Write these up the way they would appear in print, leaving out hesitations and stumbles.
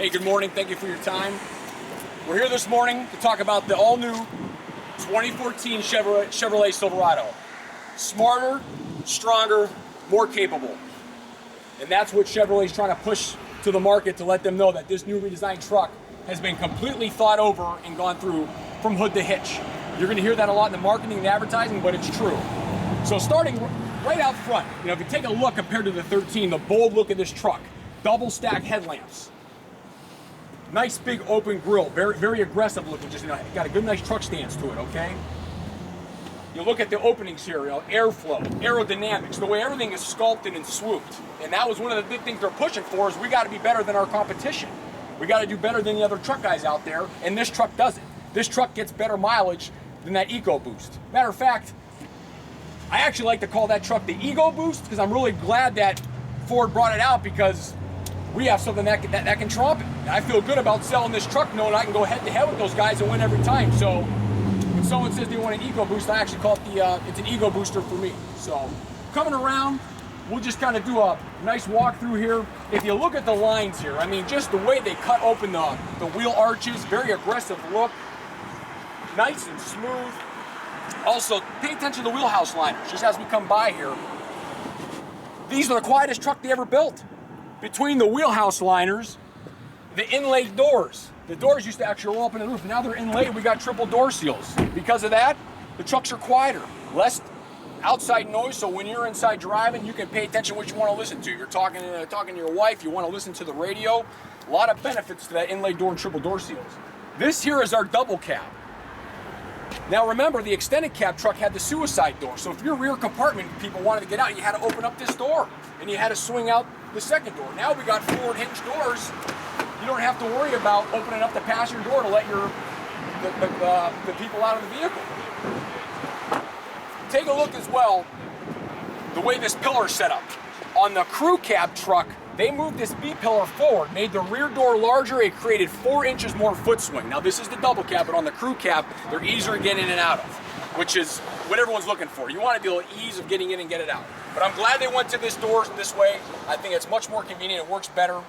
Hey, good morning. Thank you for your time. We're here this morning to talk about the all-new 2014 Chevrolet Silverado. Smarter, stronger, more capable. And that's what Chevrolet is trying to push to the market to let them know that this new redesigned truck has been completely thought over and gone through from hood to hitch. You're going to hear that a lot in the marketing and advertising, but it's true. So starting right out front, if you take a look compared to the 13, the bold look of this truck, double stack headlamps, nice big open grille, very aggressive looking, just got a good nice truck stance to it, okay? You look at the openings here, airflow, aerodynamics, the way everything is sculpted and swooped. And that was one of the big things they're pushing for, is we got to be better than our competition. We got to do better than the other truck guys out there, and this truck does it. This truck gets better mileage than that EcoBoost. Matter of fact, I actually like to call that truck the Ego Boost, because I'm really glad that Ford brought it out, because we have something that can trump it. And I feel good about selling this truck knowing I can go head to head with those guys and win every time. So when someone says they want an EcoBoost, I actually call it it's an Ego Booster for me. So coming around, we'll just kind of do a nice walkthrough here. If you look at the lines here, I mean, just the way they cut open the wheel arches, very aggressive look, nice and smooth. Also, pay attention to the wheelhouse liners, just as we come by here. These are the quietest truck they ever built. Between the wheelhouse liners, the inlaid doors. The doors used to actually roll up in the roof. Now they're inlaid, we got triple door seals. Because of that, the trucks are quieter, less outside noise, so when you're inside driving, you can pay attention to what you want to listen to. You're talking to your wife, you want to listen to the radio. A lot of benefits to that inlaid door and triple door seals. This here is our double cab. Now remember, the extended cab truck had the suicide door, so if your rear compartment people wanted to get out, you had to open up this door, and you had to swing out the second door. Now we got forward hinge doors. You don't have to worry about opening up the passenger door to let the people out of the vehicle. Take a look as well, the way this pillar is set up. On the crew cab truck, they moved this B-pillar forward, made the rear door larger, it created 4 inches more foot swing. Now this is the double cab, but on the crew cab, they're easier to get in and out of, which is what everyone's looking for. You want to be able to ease of getting in and get it out. But I'm glad they went to this door this way. I think it's much more convenient, it works better.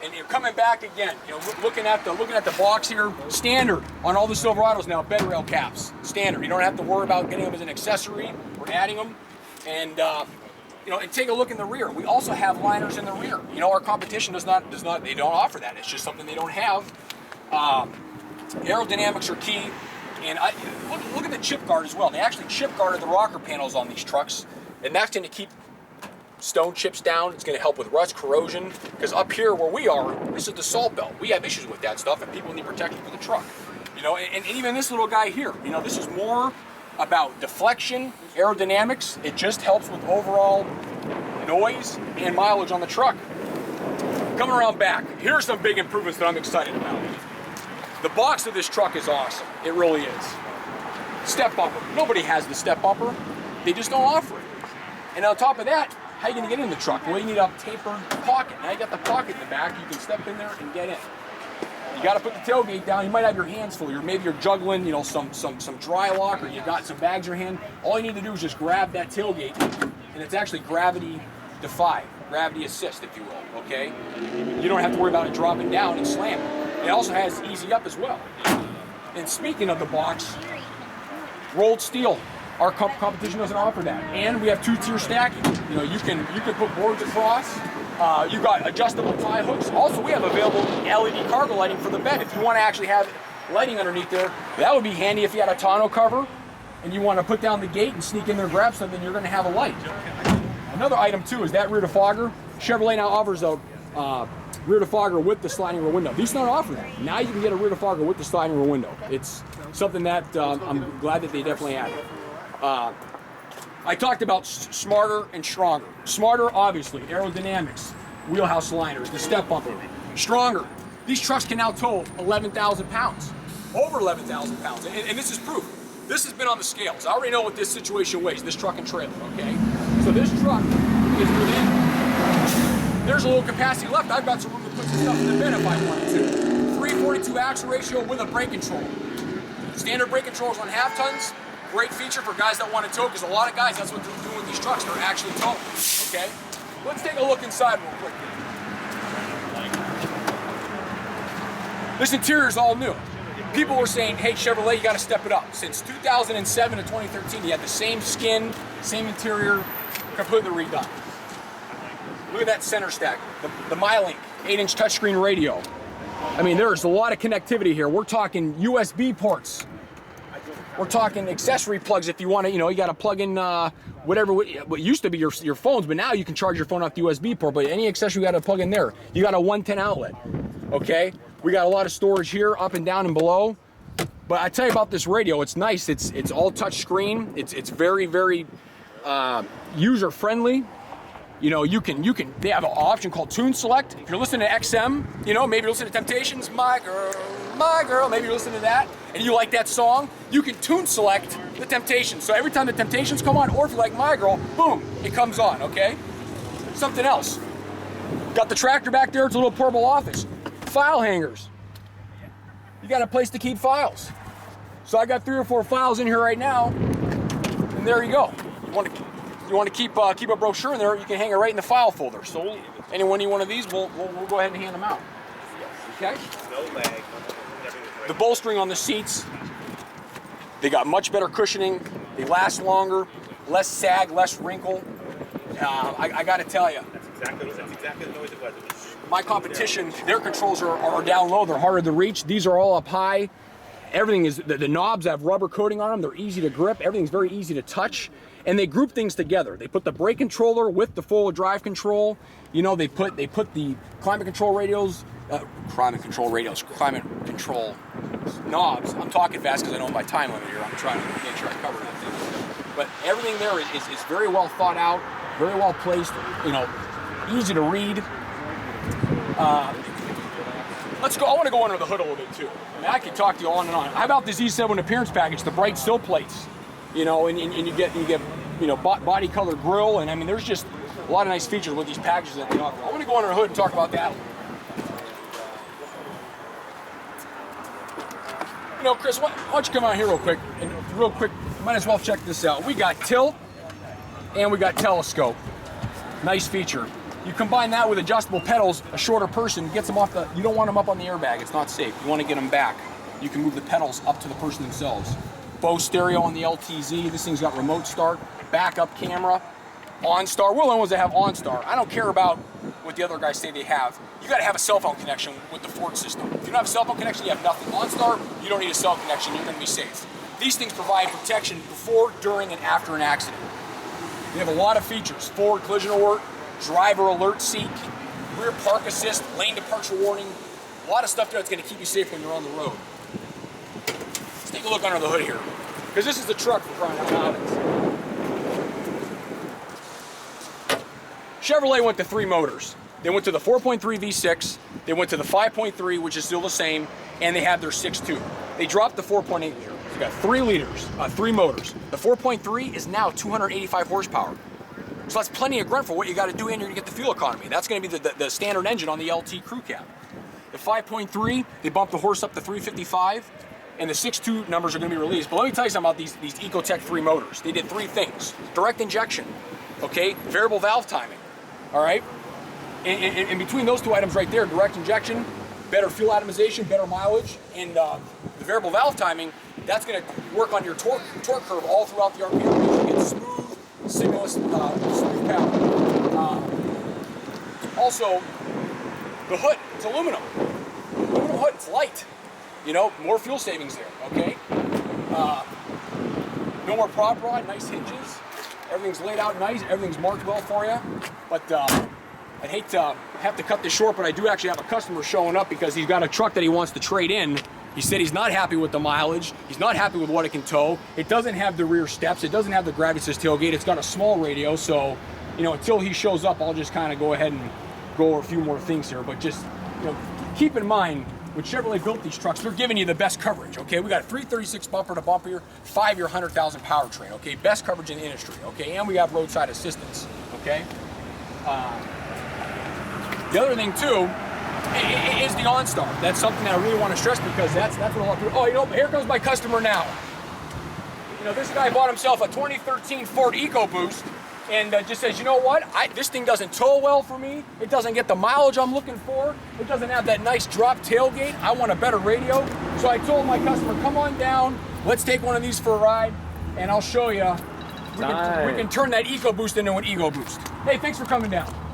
And you're coming back again, looking at the box here, standard on all the Silverados now, bed rail caps, standard. You don't have to worry about getting them as an accessory or adding them. And and take a look in the rear. We also have liners in the rear. Our competition does not, they don't offer that. It's just something they don't have. Aerodynamics are key. And look at the chip guard as well. They actually chip guarded the rocker panels on these trucks. And that's going to keep stone chips down. It's going to help with rust, corrosion. Because up here where we are, this is the salt belt. We have issues with that stuff, and people need protection for the truck. And even this little guy here, this is more about deflection, aerodynamics. It just helps with overall noise and mileage on the truck. Coming around back, here are some big improvements that I'm excited about. The box of this truck is awesome. It really is. Step bumper. Nobody has the step bumper. They just don't offer it. And on top of that, how are you going to get in the truck? Well, you need a tapered pocket. Now you got the pocket in the back. You can step in there and get in. You got to put the tailgate down. You might have your hands full. Maybe you're juggling, some dry lock, or you got some bags in your hand. All you need to do is just grab that tailgate, and it's actually gravity assist, if you will. Okay, you don't have to worry about it dropping down and slamming. It also has easy up as well. And speaking of the box, rolled steel. Our competition doesn't offer that, and we have 2-tier stacking. You can put boards across. You got adjustable tie hooks. Also, we have available LED cargo lighting for the bed. If you want to actually have lighting underneath there, that would be handy if you had a tonneau cover and you want to put down the gate and sneak in there and grab something, you're going to have a light. Another item too is that rear defogger. Chevrolet now offers a rear defogger with the sliding rear window. These don't offer that. Now you can get a rear defogger with the sliding rear window. It's something that I'm glad that they definitely added. I talked about smarter and stronger. Smarter, obviously, aerodynamics, wheelhouse liners, the step bumper. Stronger. These trucks can now tow 11,000 pounds, over 11,000 pounds. And this is proof. This has been on the scales. I already know what this situation weighs, this truck and trailer, okay? So this truck is within, there's a little capacity left. I've got some room to put some stuff in the bed if I wanted to. 342 axle ratio with a brake control. Standard brake controls on half tons. Great feature for guys that want to tow, because a lot of guys, that's what they're doing with these trucks. They're actually towing, okay? Let's take a look inside real quick. This interior is all new. People were saying, hey, Chevrolet, you got to step it up. Since 2007 to 2013, you had the same skin, same interior, completely redone. Look at that center stack, the MyLink 8-inch touchscreen radio. I mean, there's a lot of connectivity here. We're talking USB ports. We're talking accessory plugs if you want to, you know, you got to plug in whatever, what used to be your phones, but now you can charge your phone off the USB port, but any accessory you got to plug in there. You got a 110 outlet, okay? We got a lot of storage here, up and down and below. But I tell you about this radio, it's nice. It's all touch screen. It's very, very user friendly. You know, they have an option called Tune Select. If you're listening to XM, you know, maybe you're listening to Temptations, My Girl, maybe you're listening to that, and you like that song, you can tune select the Temptations. So every time the Temptations come on, or if you like My Girl, boom, it comes on, okay? Something else. Got the tractor back there, it's a little portable office. File hangers. You got a place to keep files. So I got 3 or 4 files in here right now, and there you go. You want to keep a brochure in there, you can hang it right in the file folder. So any one of these, we'll go ahead and hand them out. Okay? The bolstering on the seats, they got much better cushioning. They last longer, less sag, less wrinkle. I got to tell you, That's exactly the noise it was. my competition, their controls are down low. They're harder to reach. These are all up high. Everything is, the knobs have rubber coating on them. They're easy to grip. Everything's very easy to touch. And they group things together. They put the brake controller with the four-wheel drive control. You know, they put the climate control knobs. I'm talking fast because I know my time limit here. I'm trying to make sure I cover everything. But everything there is very well thought out, very well placed, you know, easy to read. Let's go. I want to go under the hood a little bit too. I mean, I could talk to you on and on. How about this E7 appearance package, the bright sill plates? You know, and you get you know, body color grille, and I mean, there's just a lot of nice features with these packages that they offer. I want to go under the hood and talk about that. You know, Chris, why don't you come out here real quick? And real quick, might as well check this out. We got tilt and we got telescope. Nice feature. You combine that with adjustable pedals, a shorter person gets them off the, you don't want them up on the airbag, it's not safe. You want to get them back. You can move the pedals up to the person themselves. Bose stereo on the LTZ, this thing's got remote start, backup camera, OnStar. We're the only ones that have OnStar. I don't care about what the other guys say they have. You got to have a cell phone connection with the Ford system. If you don't have a cell phone connection, you have nothing. OnStar, you don't need a cell connection, you're going to be safe. These things provide protection before, during, and after an accident. They have a lot of features. Forward collision alert, driver alert seat, rear park assist, lane departure warning. A lot of stuff there that's going to keep you safe when you're on the road. Let's take a look under the hood here, because this is the truck for crying out loud. Chevrolet went to 3 motors. They went to the 4.3 V6, they went to the 5.3, which is still the same, and they have their 6.2. They dropped the 4.8 liter. You got 3 liters, 3 motors. The 4.3 is now 285 horsepower. So that's plenty of grunt for what you got to do in here to get the fuel economy. That's going to be the standard engine on the LT crew cab. The 5.3, they bumped the horse up to 355, and the 6.2 numbers are going to be released. But let me tell you something about these Ecotec 3 motors. They did 3 things. Direct injection, okay? Variable valve timing, all right? And between those 2 items right there, direct injection, better fuel atomization, better mileage, and the variable valve timing, that's going to work on your torque curve all throughout the RPM range. You get smooth, signalless, smooth power. Also, the hood, it's aluminum. Aluminum hood, it's light. You know, more fuel savings there, okay? No more prop rod, nice hinges. Everything's laid out nice, everything's marked well for you. But I'd hate to have to cut this short, but I do actually have a customer showing up because he's got a truck that he wants to trade in. He said he's not happy with the mileage. He's not happy with what it can tow. It doesn't have the rear steps. It doesn't have the gravity assist tailgate. It's got a small radio. So, you know, until he shows up, I'll just kind of go ahead and go over a few more things here. But just, you know, keep in mind, when Chevrolet built these trucks, they're giving you the best coverage, okay? We got a 336 bumper to bumper here, 5-year 100,000 powertrain, okay? Best coverage in the industry, okay? And we have roadside assistance, okay? The other thing too is the OnStar. That's something that I really want to stress because that's what a lot of people, oh, you know, here comes my customer now. You know, this guy bought himself a 2013 Ford EcoBoost and just says, you know what, this thing doesn't tow well for me, it doesn't get the mileage I'm looking for, it doesn't have that nice drop tailgate, I want a better radio. So I told my customer, come on down, let's take one of these for a ride, and I'll show you. We can turn that EcoBoost into an Ego Boost. Hey, thanks for coming down.